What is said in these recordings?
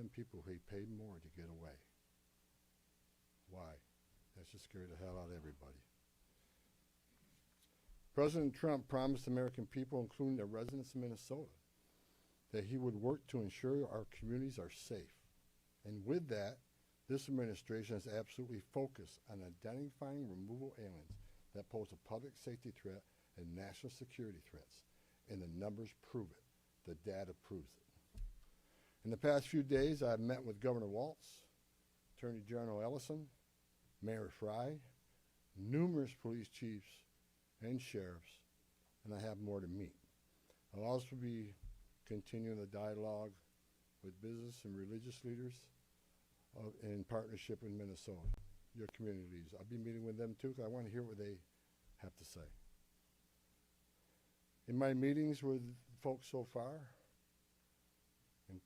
American people who paid more to get away. Why? That should scare the hell out of everybody. President Trump promised American people, including the residents of Minnesota, that he would work to ensure our communities are safe. And with that, this administration is absolutely focused on identifying removal aliens that pose a public safety threat and national security threats. And the numbers prove it. The data proves it. In the past few days, I've met with Governor Walz, Attorney General Ellison, Mayor Frey, numerous police chiefs and sheriffs, and I have more to meet. I'll also be continuing the dialogue with business and religious leaders in partnership with Minnesota, your community leaders. I'll be meeting with them too because I want to hear what they have to say. In my meetings with folks so far, and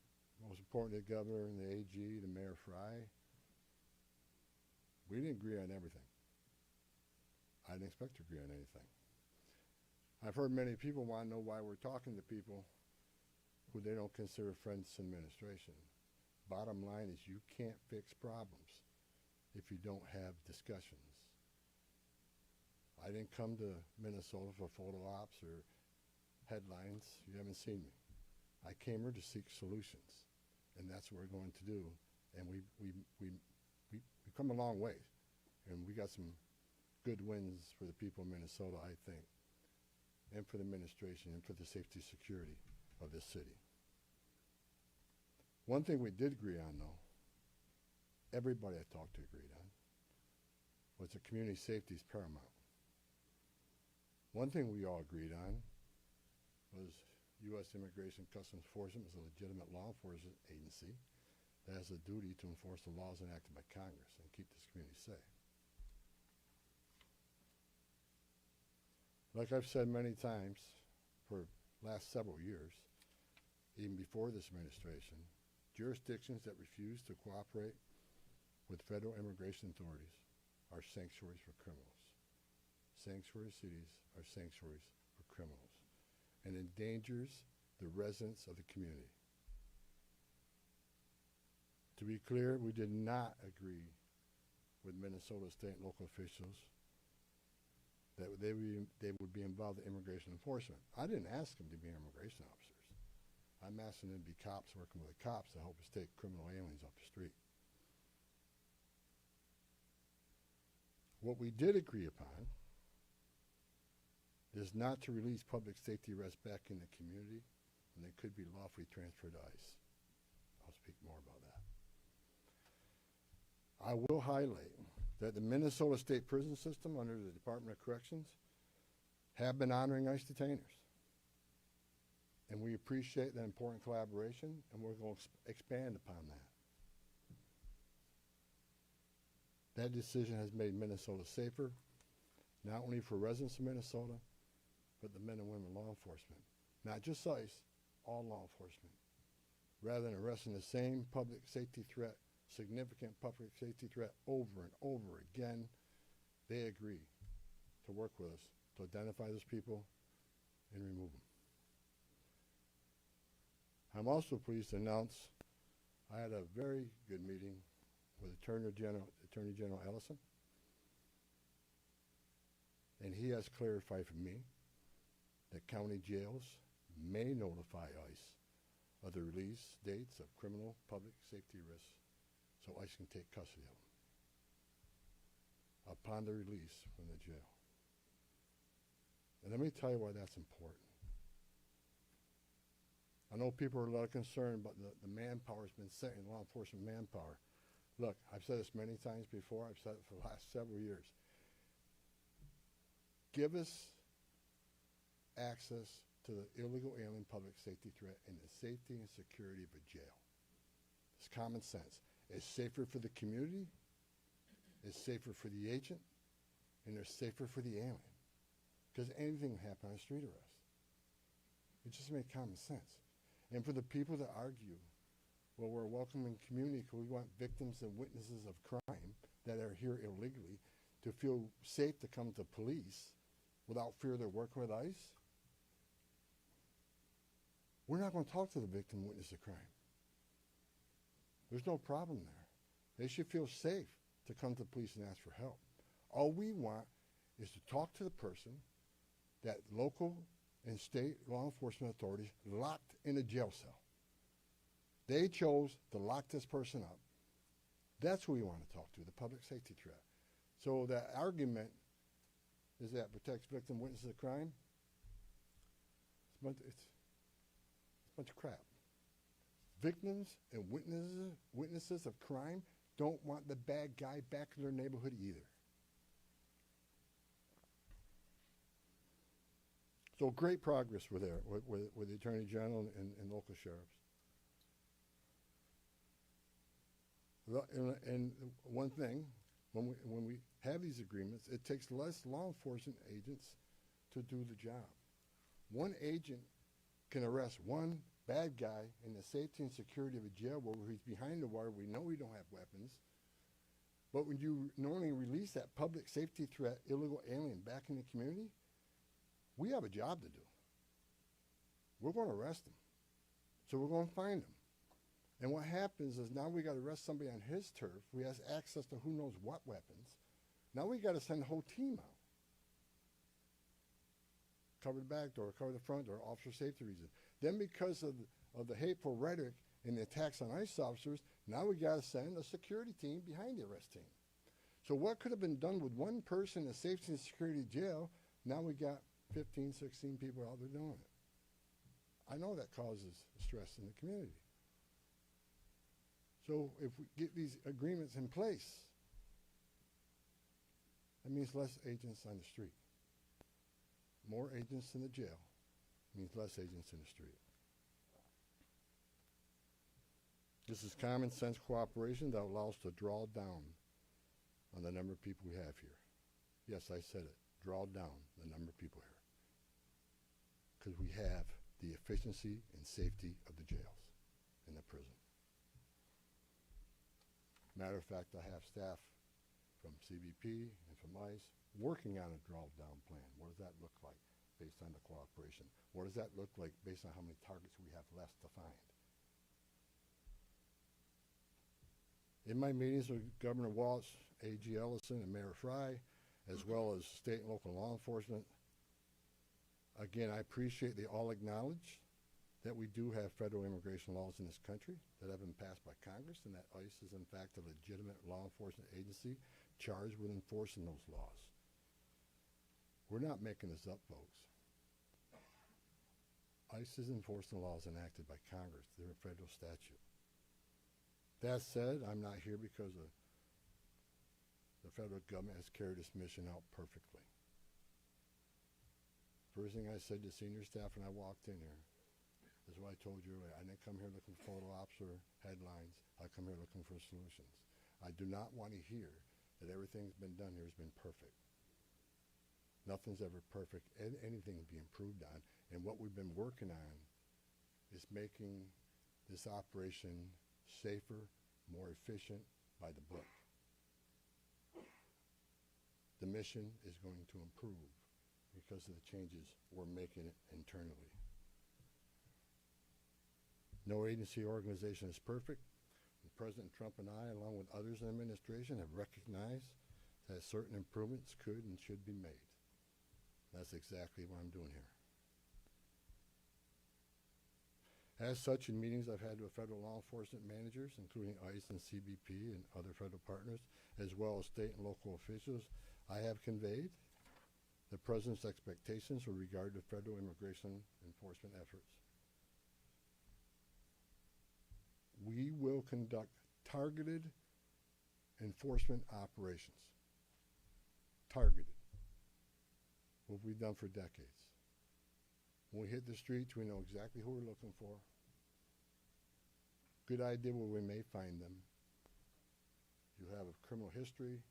most importantly the governor and the AG, the Mayor Frey, we didn't agree on everything. I didn't expect to agree on anything. I've heard many people want to know why we're talking to people who they don't consider friends in administration. Bottom line is you can't fix problems if you don't have discussions. I didn't come to Minnesota for photo ops or headlines. You haven't seen me. I came here to seek solutions, and that's what we're going to do. And we've come a long way, and we got some good wins for the people of Minnesota, I think, and for the administration and for the safety and security of this city. One thing we did agree on, though, everybody I talked to agreed on, was that community safety is paramount. One thing we all agreed on was U.S. Immigration Customs Enforcement is a legitimate law enforcement agency that has a duty to enforce the laws enacted by Congress and keep this community safe. Like I've said many times for the last several years, even before this administration, jurisdictions that refuse to cooperate with federal immigration authorities are sanctuaries for criminals. Sanctuary cities are sanctuaries for criminals and endangers the residents of the community. To be clear, we did not agree with Minnesota state and local officials that they would be involved in immigration enforcement. I didn't ask them to be immigration officers. I'm asking them to be cops working with the cops to help us take criminal aliens off the street. What we did agree upon is not to release public safety arrests back in the community when they could be lawfully transferred to ICE. I'll speak more about that. I will highlight that the Minnesota State Prison System under the Department of Corrections have been honoring ICE detainers. And we appreciate that important collaboration, and we're going to expand upon that. That decision has made Minnesota safer, not only for residents of Minnesota, but the men and women of law enforcement. Not just ICE, all law enforcement. Rather than arresting the same public safety threat, significant public safety threat over and over again, they agree to work with us to identify those people and remove them. I'm also pleased to announce I had a very good meeting with Attorney General Ellison, and he has clarified for me that county jails may notify ICE of the release dates of criminal public safety risks so ICE can take custody of them upon the release from the jail. And let me tell you why that's important. I know people are a lot concerned about the manpower has been set in law enforcement manpower. Look, I've said this many times before. I've said it for the last several years. Give us access to the illegal alien public safety threat and the safety and security of a jail. It's common sense. It's safer for the community, it's safer for the agent, and it's safer for the alien. Because anything can happen on a street arrest. It just makes common sense. And for the people that argue, well, we're a welcoming community because we want victims and witnesses of crime that are here illegally to feel safe to come to police without fear they're working with ICE, we're not going to talk to the victim and witness of crime. There's no problem there. They should feel safe to come to the police and ask for help. All we want is to talk to the person that local and state law enforcement authorities locked in a jail cell. They chose to lock this person up. That's who we want to talk to, the public safety threat. So that argument is that protects victim witnesses of crime. It's a bunch of crap. Victims and witnesses of crime don't want the bad guy back in their neighborhood either. So great progress with the Attorney General and local sheriffs. And one thing, when we have these agreements, it takes less law enforcement agents to do the job. One agent can arrest one bad guy in the safety and security of a jail where he's behind the wire. We know we don't have weapons. But when you normally release that public safety threat, illegal alien back in the community, we have a job to do. We're going to arrest him. So we're going to find him. And what happens is now we got to arrest somebody on his turf who has access to who knows what weapons. Now we got to send the whole team out. Cover the back door, cover the front door, officer safety reasons. Then because of the hateful rhetoric and the attacks on ICE officers, now we got to send a security team behind the arrest team. So what could have been done with one person in a safety and security jail, now we got 15, 16 people out there doing it. I know that causes stress in the community. So if we get these agreements in place, that means less agents on the street. More agents in the jail means less agents in the street. This is common sense cooperation that allows us to draw down on the number of people we have here. Yes, I said it. Draw down the number of people here. Because we have the efficiency and safety of the jails and the prison. Matter of fact, I have staff from CBP and from ICE working on a draw-down plan. What does that look like based on the cooperation? What does that look like based on how many targets we have left to find? In my meetings with Governor Walsh, AG Ellison, and Mayor Fry, as well as state and local law enforcement, again, I appreciate they all acknowledge that we do have federal immigration laws in this country that have been passed by Congress, and that ICE is in fact a legitimate law enforcement agency charged with enforcing those laws. We're not making this up, folks. ICE is enforcing laws enacted by Congress. They're a federal statute. That said, I'm not here because the federal government has carried this mission out perfectly. First thing I said to senior staff when I walked in here is what I told you earlier. I didn't come here looking for photo ops or headlines. I come here looking for solutions. I do not want to hear that everything's been done here has been perfect. Nothing's ever perfect. Anything can be improved on. And what we've been working on is making this operation safer, more efficient, by the book. The mission is going to improve because of the changes we're making internally. No agency or organization is perfect. And President Trump and I, along with others in the administration, have recognized that certain improvements could and should be made. That's exactly what I'm doing here. As such, in meetings I've had with federal law enforcement managers, including ICE and CBP and other federal partners, as well as state and local officials, I have conveyed the President's expectations with regard to federal immigration enforcement efforts. We will conduct targeted enforcement operations. Targeted. What we've done for decades. When we hit the streets, we know exactly who we're looking for. Good idea where we may find them. You have a criminal history.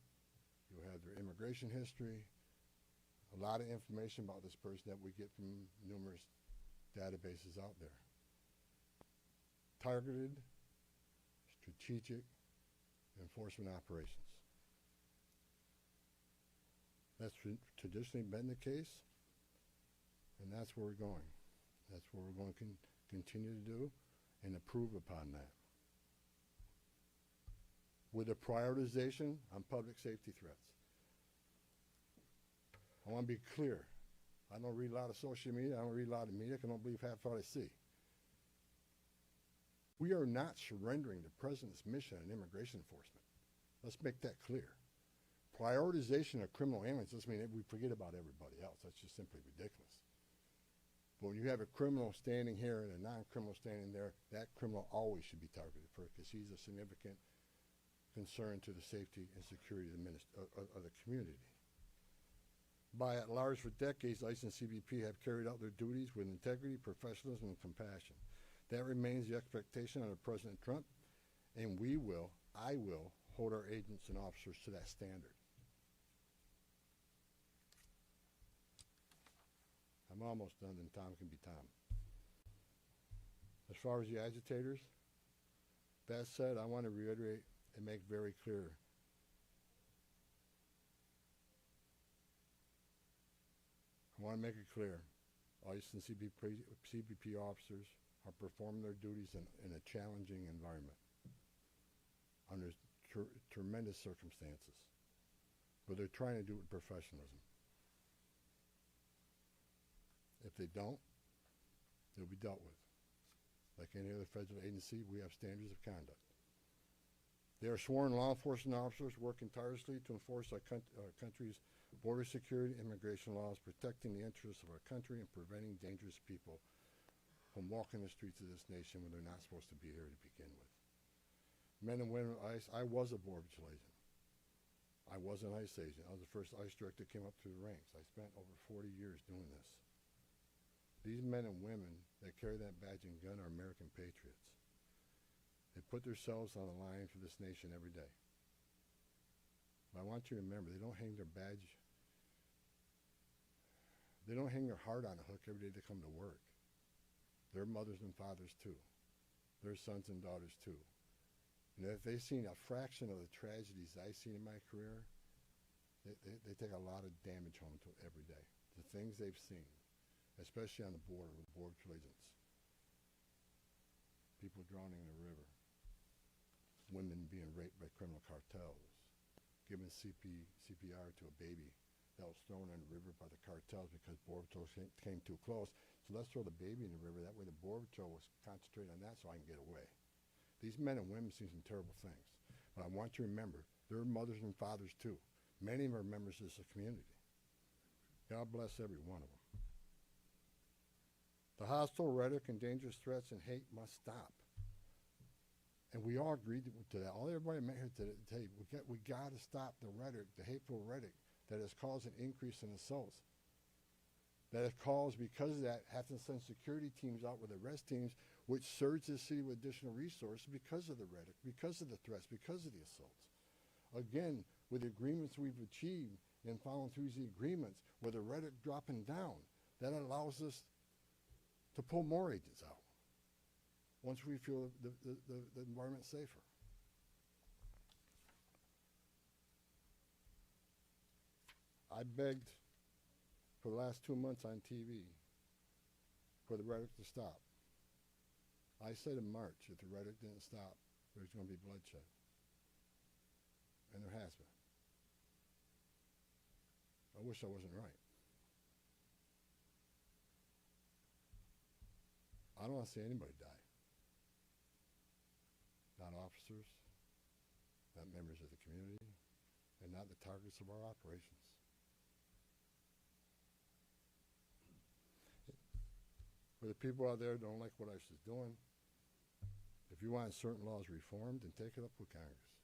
You have their immigration history. A lot of information about this person that we get from numerous databases out there. Targeted, strategic enforcement operations. That's traditionally been the case, and that's where we're going. That's what we're going to continue to do and improve upon that. with a prioritization on public safety threats. I want to be clear. I don't read a lot of social media. I don't read a lot of media. I don't believe half what I see. We are not surrendering the president's mission on immigration enforcement. Let's make that clear. Prioritization of criminal aliens doesn't mean that we forget about everybody else. That's just simply ridiculous. But when you have a criminal standing here and a non-criminal standing there, that criminal always should be targeted first because he's a significant concern to the safety and security of the community. By at large for decades, ICE and CBP have carried out their duties with integrity, professionalism, and compassion. That remains the expectation under President Trump, and I will, hold our agents and officers to that standard. I'm almost done, and Tom can be Tom. As far as the agitators, that said, I want to reiterate and make very clear. I want to make it clear, ICE and CBP officers are performing their duties in a challenging environment under tremendous circumstances, but they're trying to do it with professionalism. If they don't, they'll be dealt with. Like any other federal agency, we have standards of conduct. They are sworn law enforcement officers working tirelessly to enforce our country's border security and immigration laws, protecting the interests of our country and preventing dangerous people from walking the streets of this nation when they're not supposed to be here to begin with. Men and women of ICE, I was a Border Patrol agent. I was an ICE agent. I was the first ICE director that came up through the ranks. I spent over 40 years doing this. These men and women that carry that badge and gun are American patriots. They put themselves on the line for this nation every day. But I want you to remember, they don't hang their badge, they don't hang their heart on a hook every day they come to work. They're mothers and fathers too. They're sons and daughters too. And if they've seen a fraction of the tragedies I've seen in my career, they take a lot of damage home to every day. The things they've seen, especially on the border with Border Patrol agents. People drowning in the river. Women being raped by criminal cartels. Giving CPR to a baby that was thrown in the river by the cartels because Border Patrol came too close. So let's throw the baby in the river. That way the Border Patrol was concentrating on that so I can get away. These men and women see some terrible things. But I want you to remember, they're mothers and fathers too. Many of them are members of this community. God bless every one of them. The hostile rhetoric and dangerous threats and hate must stop. And we all agreed to that. All everybody met here today, we got to stop the rhetoric, the hateful rhetoric that has caused an increase in assaults. That has caused, because of that, have to send security teams out with arrest teams, which surge the city with additional resources because of the rhetoric, because of the threats, because of the assaults. Again, with the agreements we've achieved and following through the agreements, with the rhetoric dropping down, that allows us to pull more agents out once we feel the environment safer. I begged for the last 2 months on TV for the rhetoric to stop. I said in March, if the rhetoric didn't stop, there's going to be bloodshed. And there has been. I wish I wasn't right. I don't want to see anybody die. Not officers, not members of the community, and not the targets of our operations. For the people out there who don't like what ICE is doing, if you want certain laws reformed, then take it up with Congress.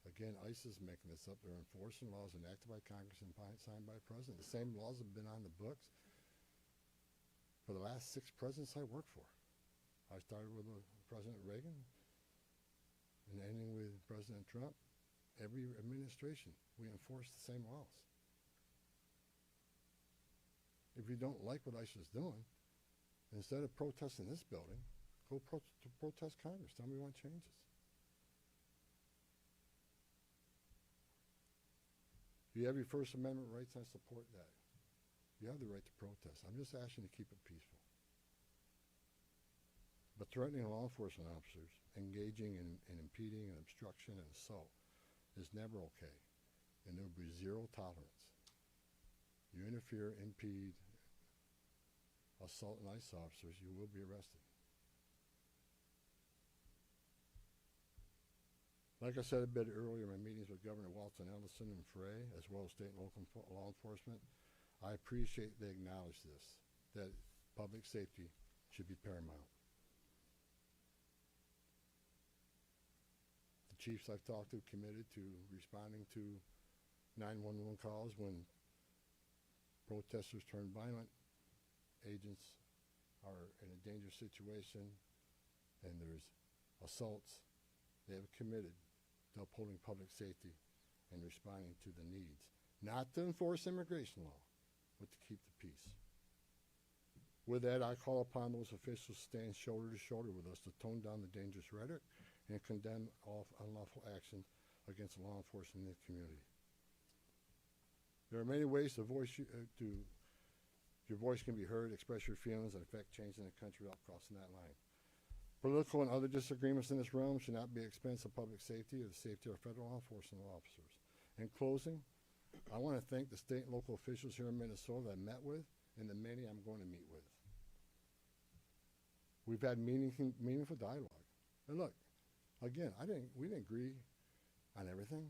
Again, ICE is making this up. They're enforcing laws enacted by Congress and signed by the President. The same laws have been on the books for the last 6 presidents I worked for. I started with President Reagan and ending with President Trump. Every administration, we enforce the same laws. If you don't like what ICE is doing, instead of protesting this building, go protest Congress. Tell me we want changes. You have your First Amendment rights, I support that. You have the right to protest. I'm just asking you to keep it peaceful. But threatening law enforcement officers, engaging in impeding and obstruction and assault is never okay. And there will be zero tolerance. You interfere, impede, assault ICE officers, you will be arrested. Like I said a bit earlier in my meetings with Governor Walton Ellison and Frey, as well as state and local law enforcement, I appreciate they acknowledge this, that public safety should be paramount. The chiefs I've talked to committed to responding to 911 calls when protesters turn violent, agents are in a dangerous situation, and there's assaults. They have committed to upholding public safety and responding to the needs, not to enforce immigration law, but to keep the peace. With that, I call upon those officials to stand shoulder to shoulder with us to tone down the dangerous rhetoric and condemn all unlawful action against law enforcement in the community. There are many ways your voice can be heard, express your feelings, and affect change in the country without crossing that line. Political and other disagreements in this realm should not be at the expense of public safety or the safety of federal law enforcement officers. In closing, I want to thank the state and local officials here in Minnesota that I met with and the many I'm going to meet with. We've had meaningful dialogue. And look, again, we didn't agree on everything,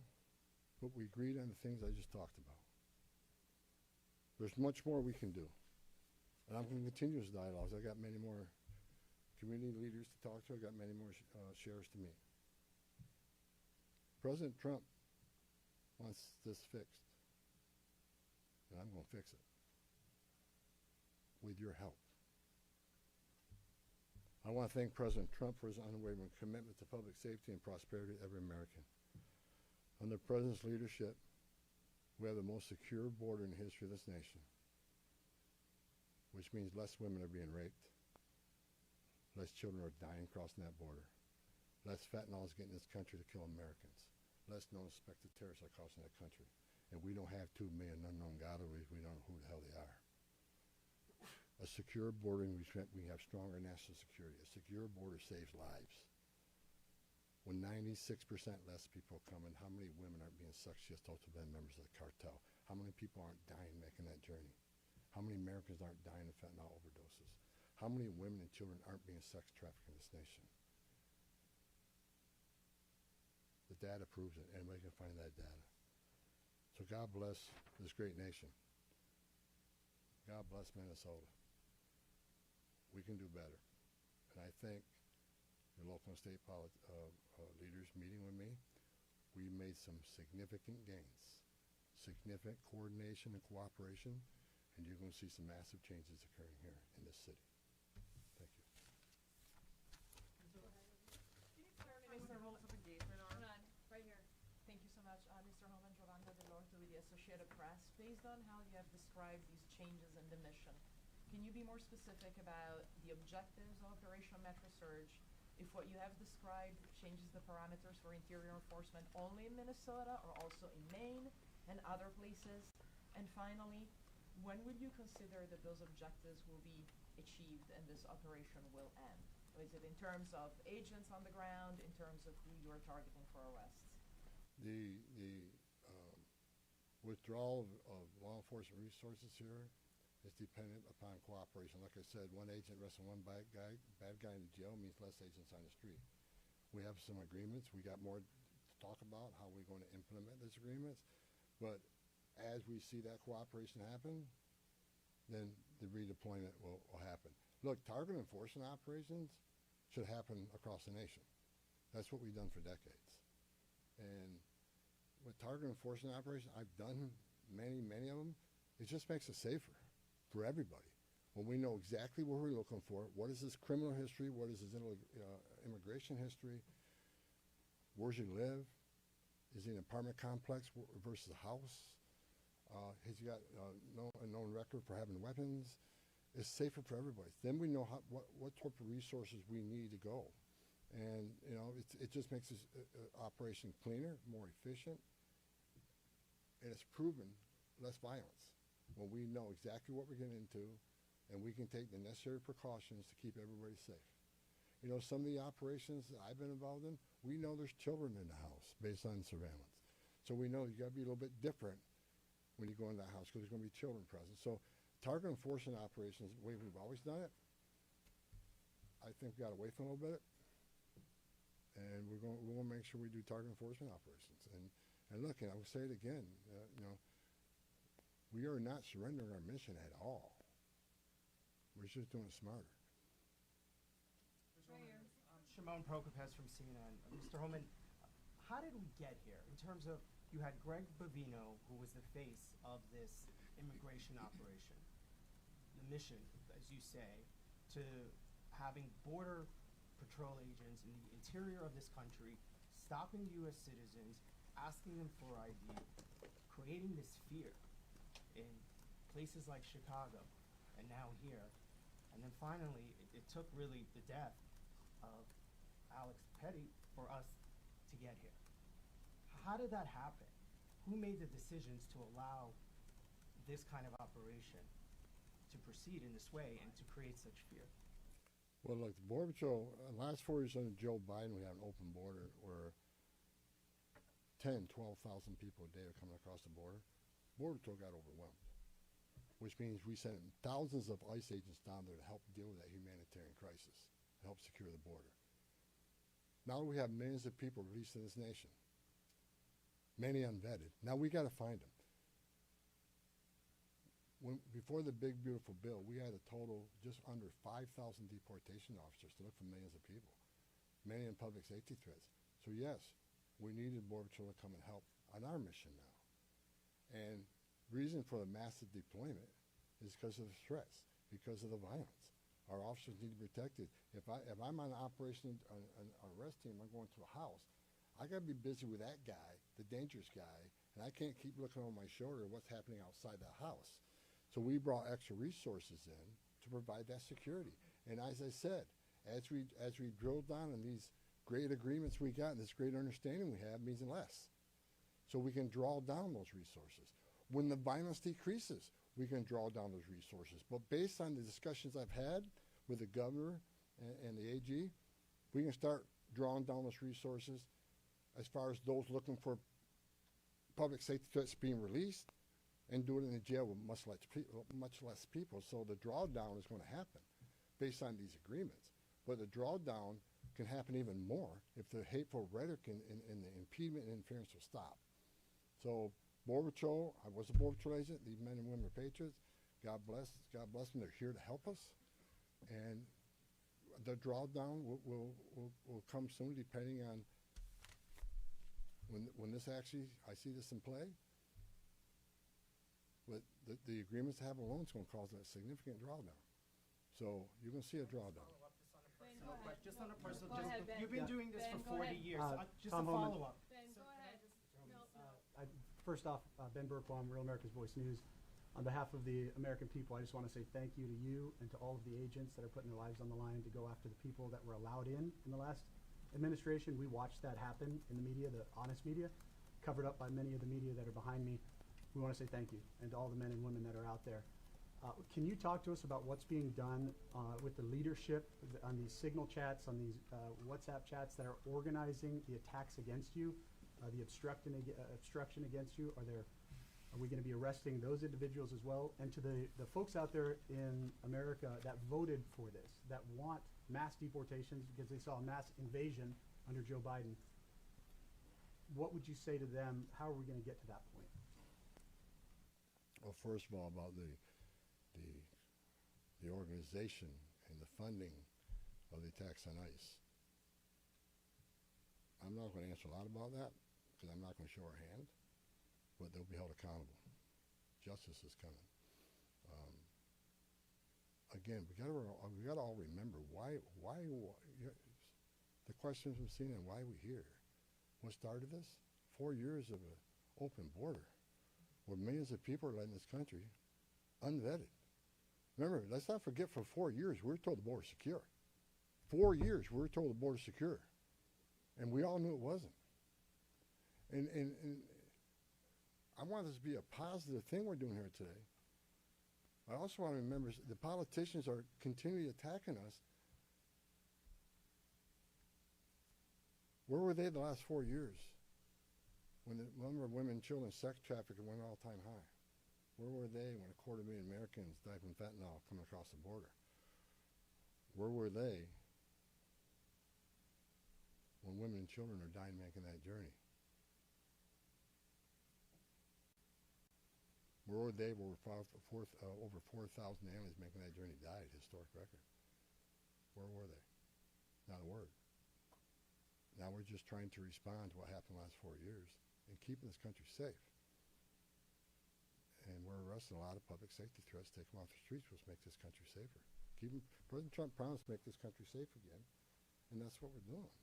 but we agreed on the things I just talked about. There's much more we can do. And I'm going to continue this dialogue. I got many more community leaders to talk to. I got many more sheriffs to meet. President Trump wants this fixed, and I'm going to fix it with your help. I want to thank President Trump for his unwavering commitment to public safety and prosperity of every American. Under the President's leadership, we have the most secure border in the history of this nation, which means less women are being raped, less children are dying crossing that border, less fentanyl is getting in this country to kill Americans, less known suspected terrorists are crossing that country, and we don't have 2 million unknown gotaways. We don't know who the hell they are. A secure border, we have stronger national security. A secure border saves lives. When 96% less people come in, how many women aren't being sexually assaulted by members of the cartel? How many people aren't dying making that journey? How many Americans aren't dying of fentanyl overdoses? How many women and children aren't being sex trafficked in this nation? The data proves it. Anybody can find that data. So God bless this great nation. God bless Minnesota. We can do better. And I thank the local and state leaders meeting with me. We made some significant gains, significant coordination and cooperation, and you're going to see some massive changes occurring here in this city. Thank you. Mr. Rules of Engagement are right here. Thank you so much, Mr. Homan, Giovanna Delorto with the Associated Press. Based on how you have described these changes in the mission, can you be more specific about the objectives of Operation Metro Surge? If what you have described changes the parameters for interior enforcement only in Minnesota or also in Maine and other places? And finally, when will you consider that those objectives will be achieved and this operation will end? Or is it in terms of agents on the ground, in terms of who you are targeting for arrests? The withdrawal of law enforcement resources here is dependent upon cooperation. Like I said, one agent arresting one bad guy in the jail means less agents on the street. We have some agreements. We got more to talk about how we're going to implement those agreements. But as we see that cooperation happen, then the redeployment will happen. Look, target enforcement operations should happen across the nation. That's what we've done for decades. And with target enforcement operations, I've done many of them. It just makes it safer for everybody. When we know exactly what we're looking for, what is his criminal history, what is his immigration history, where's he live, is he in an apartment complex versus a house, has he got a known record for having weapons, it's safer for everybody. Then we know what type of resources we need to go. And it just makes this operation cleaner, more efficient, and it's proven less violence when we know exactly what we're getting into and we can take the necessary precautions to keep everybody safe. You know, some of the operations that I've been involved in, we know there's children in the house based on surveillance. So we know you got to be a little bit different when you go in that house because there's going to be children present. So target enforcement operations, the way we've always done it, I think we got away from a little bit. And we're going to make sure we do target enforcement operations. And look, and I will say it again, you know, we are not surrendering our mission at all. We're just doing it smarter. Shimon Prokopez from CNN. Mr. Homan, how did we get here in terms of you had Greg Bovino, who was the face of this immigration operation, the mission, as you say, to having border patrol agents in the interior of this country stopping U.S. citizens, asking them for ID, creating this fear in places like Chicago and now here. And then finally, it took really the death of Alex Petty for us to get here. How did that happen? Who made the decisions to allow this kind of operation to proceed in this way and to create such fear? Well, look, the Border Patrol, last 4 years under Joe Biden, we had an open border where 10, 12,000 people a day are coming across the border. Border Patrol got overwhelmed, which means we sent thousands of ICE agents down there to help deal with that humanitarian crisis, to help secure the border. Now we have millions of people released in this nation, many unvetted. Now we got to find them. Before the big, beautiful bill, we had a total just under 5,000 deportation officers to look for millions of people, many in public safety threats. So yes, we needed Border Patrol to come and help on our mission now. And reason for the massive deployment is because of the threats, because of the violence. Our officers need to be protected. If I'm on an operation, an arrest team, I'm going to a house, I got to be busy with that guy, the dangerous guy, and I can't keep looking over my shoulder at what's happening outside the house. So we brought extra resources in to provide that security. And as I said, as we drill down on these great agreements we got and this great understanding we have means less. So we can draw down those resources. When the violence decreases, we can draw down those resources. But based on the discussions I've had with the governor and the AG, we can start drawing down those resources as far as those looking for public safety threats being released, and do it in the jail with much less people. So the drawdown is going to happen based on these agreements. But the drawdown can happen even more if the hateful rhetoric and the impediment and interference will stop. So Border Patrol, I was a Border Patrol agent. These men and women are patriots. God bless them. They're here to help us. And the drawdown will come soon depending on when this actually, I see this in play. But the agreements to have a loan is going to cause a significant drawdown. So you're going to see a drawdown. Just on a personal, Go ahead, Ben. you've been doing this Ben, for go 40 ahead. years. Just Tom a Homan. follow-up. Ben, go ahead. First off, Ben Burkbaum, Real America's Voice News. On behalf of the American people, I just want to say thank you to you and to all of the agents that are putting their lives on the line to go after the people that were allowed in the last administration. We watched that happen in the media, the honest media, covered up by many of the media that are behind me. We want to say thank you, and to all the men and women that are out there. Can you talk to us about what's being done with the leadership on these signal chats, on these WhatsApp chats that are organizing the attacks against you, the obstruction against you? Are we going to be arresting those individuals as well? And to the folks out there in America that voted for this, that want mass deportations because they saw a mass invasion under Joe Biden, what would you say to them? How are we going to get to that point? Well, first of all, about the organization and the funding of the attacks on ICE. I'm not going to answer a lot about that because I'm not going to show our hand, but they'll be held accountable. Justice is coming. Again, we got to all remember why the questions we've seen and why we're here. What started this? 4 years of an open border, where millions of people are in this country unvetted. Remember, let's not forget, for 4 years we were told the border was secure. 4 years we were told the border was secure, and we all knew it wasn't. And I want this to be a positive thing we're doing here today. I also want to remember the politicians are continually attacking us Where were they the last 4 years when the number of women and children sex trafficking went all-time high? Where were they when 250,000 Americans died from fentanyl coming across the border? Where were they when women and children are dying making that journey? Where were they where over 4,000 aliens making that journey died? Historic record. Where were they? Not a word. Now we're just trying to respond to what happened the last 4 years and keeping this country safe. And we're arresting a lot of public safety threats, take them off the streets, which makes this country safer. President Trump promised to make this country safe again, and that's what we're doing.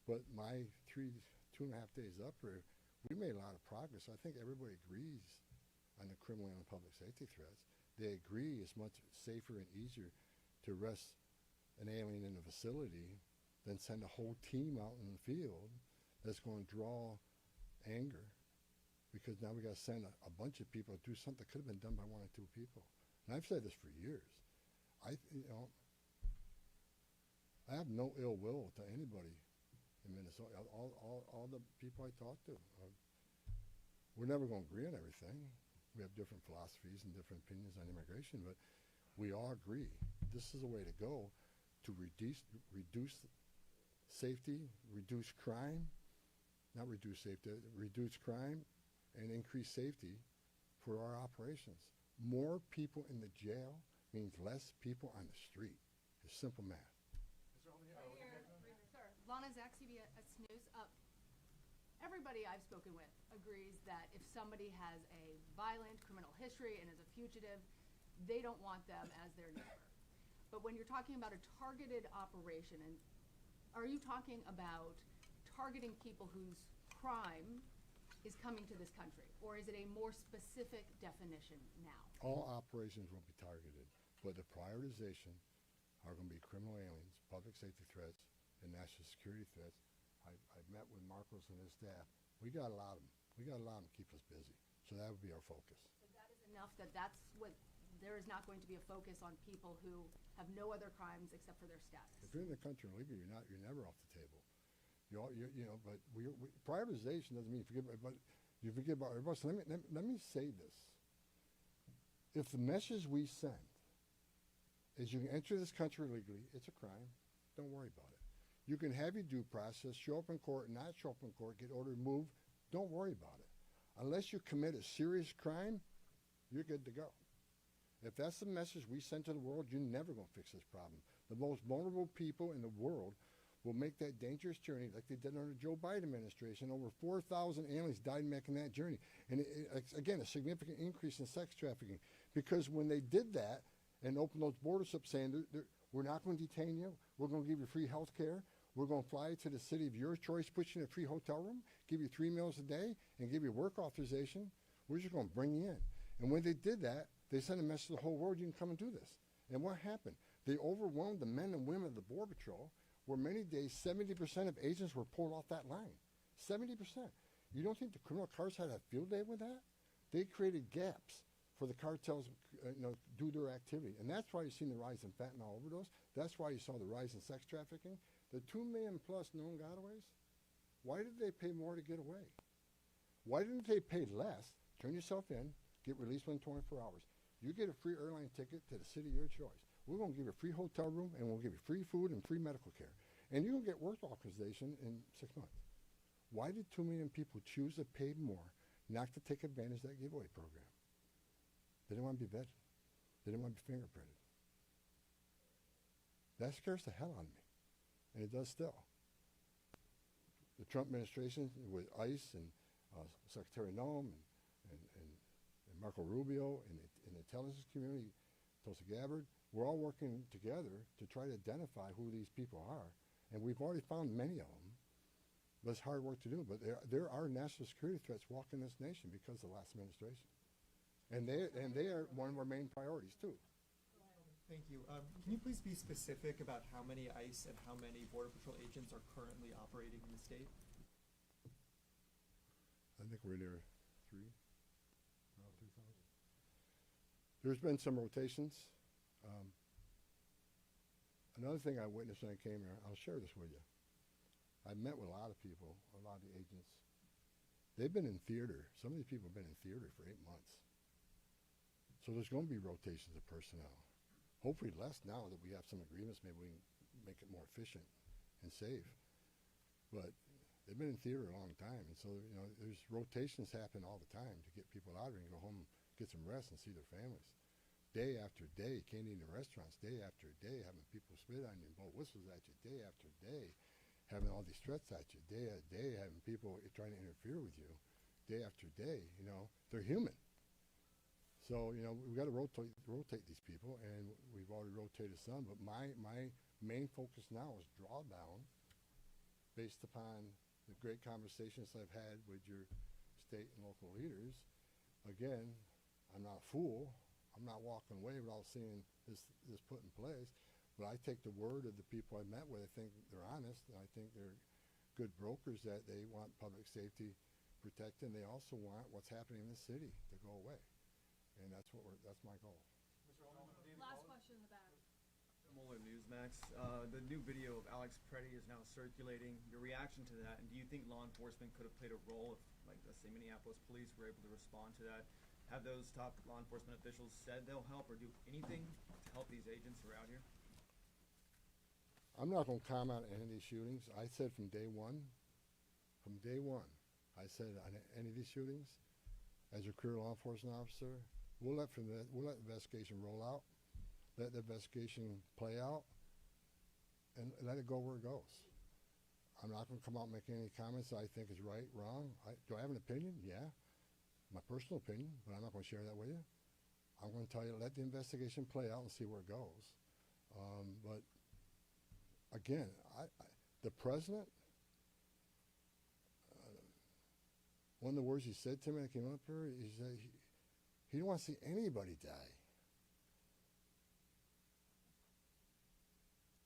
But my 2.5 days up here, we made a lot of progress. I think everybody agrees on the criminal and public safety threats. They agree it's much safer and easier to arrest an alien in a facility than send a whole team out in the field that's going to draw anger, because now we got to send a bunch of people to do something that could have been done by 1 or 2 people. And I've said this for years. I have no ill will to anybody in Minnesota. All the people I talk to, we're never going to agree on everything. We have different philosophies and different opinions on immigration, but we all agree this is a way to go to reduce safety, reduce crime, not reduce safety, reduce crime and increase safety for our operations. More people in the jail means less people on the street. It's simple math. Sir, Lana Zach, CBS News. Everybody I've spoken with agrees that if somebody has a violent criminal history and is a fugitive, they don't want them as their neighbor. But when you're talking about a targeted operation, and are you talking about targeting people whose crime is coming to this country, or is it a more specific definition now? All operations will be targeted, but the prioritization are going to be criminal aliens, public safety threats, and national security threats. I've met with Marcos and his staff. We got a lot of them. We got a lot of them to keep us busy. So that would be our focus. So that is enough that's what, there is not going to be a focus on people who have no other crimes except for their status. If you're in the country illegally, you're never off the table. But prioritization doesn't mean you forget about everybody else. Let me say this. If the message we send is you can enter this country illegally, it's a crime, don't worry about it. You can have your due process, show up in court, not show up in court, get ordered removed, don't worry about it. Unless you commit a serious crime, you're good to go. If that's the message we send to the world, you're never going to fix this problem. The most vulnerable people in the world will make that dangerous journey like they did under the Joe Biden administration. Over 4,000 aliens died making that journey. And again, a significant increase in sex trafficking. Because when they did that and opened those borders up saying, we're not going to detain you, we're going to give you free health care, we're going to fly you to the city of your choice, put you in a free hotel room, give you 3 meals a day, and give you work authorization, we're just going to bring you in. And when they did that, they sent a message to the whole world, you can come and do this. And what happened? They overwhelmed the men and women of the Border Patrol, where many days 70% of agents were pulled off that line. 70%. You don't think the criminal cartels had a field day with that? They created gaps for the cartels do their activity. And that's why you've seen the rise in fentanyl overdose. That's why you saw the rise in sex trafficking. The 2 million plus known gotaways, why did they pay more to get away? Why didn't they pay less, turn yourself in, get released within 24 hours? You get a free airline ticket to the city of your choice. We're going to give you a free hotel room, and we'll give you free food and free medical care. And you're going to get work authorization in 6 months. Why did 2 million people choose to pay more not to take advantage of that giveaway program? They didn't want to be vetted. They didn't want to be fingerprinted. That scares the hell out of me, and it does still. The Trump administration with ICE and Secretary Noem and Marco Rubio and the intelligence community, Tulsi Gabbard, we're all working together to try to identify who these people are. And we've already found many of them. But it's hard work to do. But there are national security threats walking this nation because of the last administration. And they are one of our main priorities, too. Thank you. Can you please be specific about how many ICE and how many Border Patrol agents are currently operating in the state? I think we're near 3,000. There's been some rotations. Another thing I witnessed when I came here, I'll share this with you. I've met with a lot of people, a lot of the agents. They've been in theater. Some of these people have been in theater for 8 months. So there's going to be rotations of personnel. Hopefully less now that we have some agreements. Maybe we can make it more efficient and safe. But they've been in theater a long time. And so, you know, there's rotations happen all the time to get people out of here and go home, get some rest and see their families. Day after day, can't eat in restaurants, day after day, having people spit on you and blow whistles at you, day after day, having all these threats at you, day after day, having people trying to interfere with you, day after day. You know, they're human. So, you know, we've got to rotate these people, and we've already rotated some. But my main focus now is drawdown, based upon the great conversations I've had with your state and local leaders. Again, I'm not a fool. I'm not walking away without seeing this put in place. But I take the word of the people I met with. I think they're honest, and I think they're good brokers, that they want public safety protected, and they also want what's happening in the city to go away. And that's my goal. Last question in the back. Muller Newsmax. The new video of Alex Preddy is now circulating. Your reaction to that, and do you think law enforcement could have played a role if, like, let's say, Minneapolis police were able to respond to that? Have those top law enforcement officials said they'll help or do anything to help these agents who are out here? I'm not going to comment on any of these shootings. I said from day one, I said on any of these shootings, as a career law enforcement officer, we'll let the investigation roll out, let the investigation play out, and let it go where it goes. I'm not going to come out and make any comments that I think is right, wrong. Do I have an opinion? Yeah, my personal opinion, but I'm not going to share that with you. I'm going to tell you, let the investigation play out and see where it goes. But again, the president, one of the words he said to me when I came up here is that he didn't want to see anybody die.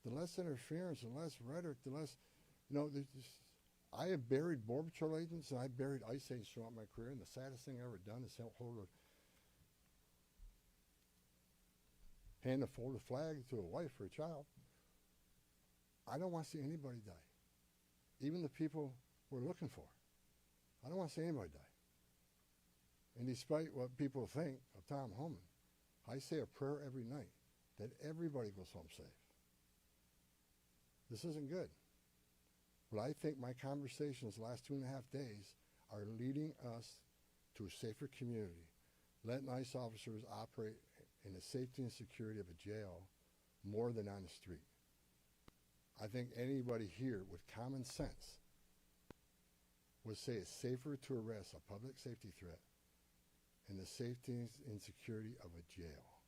The less interference, the less rhetoric, the less, you know, I have buried Border Patrol agents and I buried ICE agents throughout my career, and the saddest thing I ever done is hand a folded flag to a wife or a child. I don't want to see anybody die, even the people we're looking for. I don't want to see anybody die. And despite what people think of Tom Homan, I say a prayer every night that everybody goes home safe. This isn't good. But I think my conversations the last 2.5 days are leading us to a safer community. Let ICE officers operate in the safety and security of a jail more than on the street. I think anybody here with common sense would say it's safer to arrest a public safety threat in the safety and security of a jail.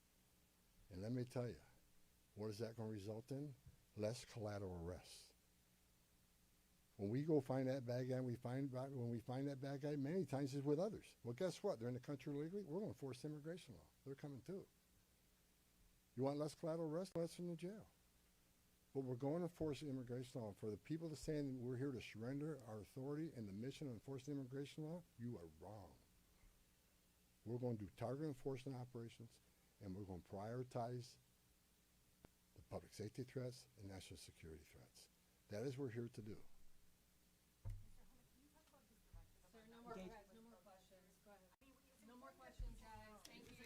And let me tell you, what is that going to result in? Less collateral arrests. When we go find that bad guy, when we find that bad guy, many times it's with others. Well, guess what? They're in the country illegally. We're going to force immigration law. They're coming too. You want less collateral arrest? Less in the jail. But we're going to force immigration law. For the people that say we're here to surrender our authority and the mission of enforcing immigration law, you are wrong. We're going to do target enforcement operations, and we're going to prioritize the public safety threats and national security threats. That is what we're here to do. Sir, no more questions. Go ahead. No more questions, guys. Thank you.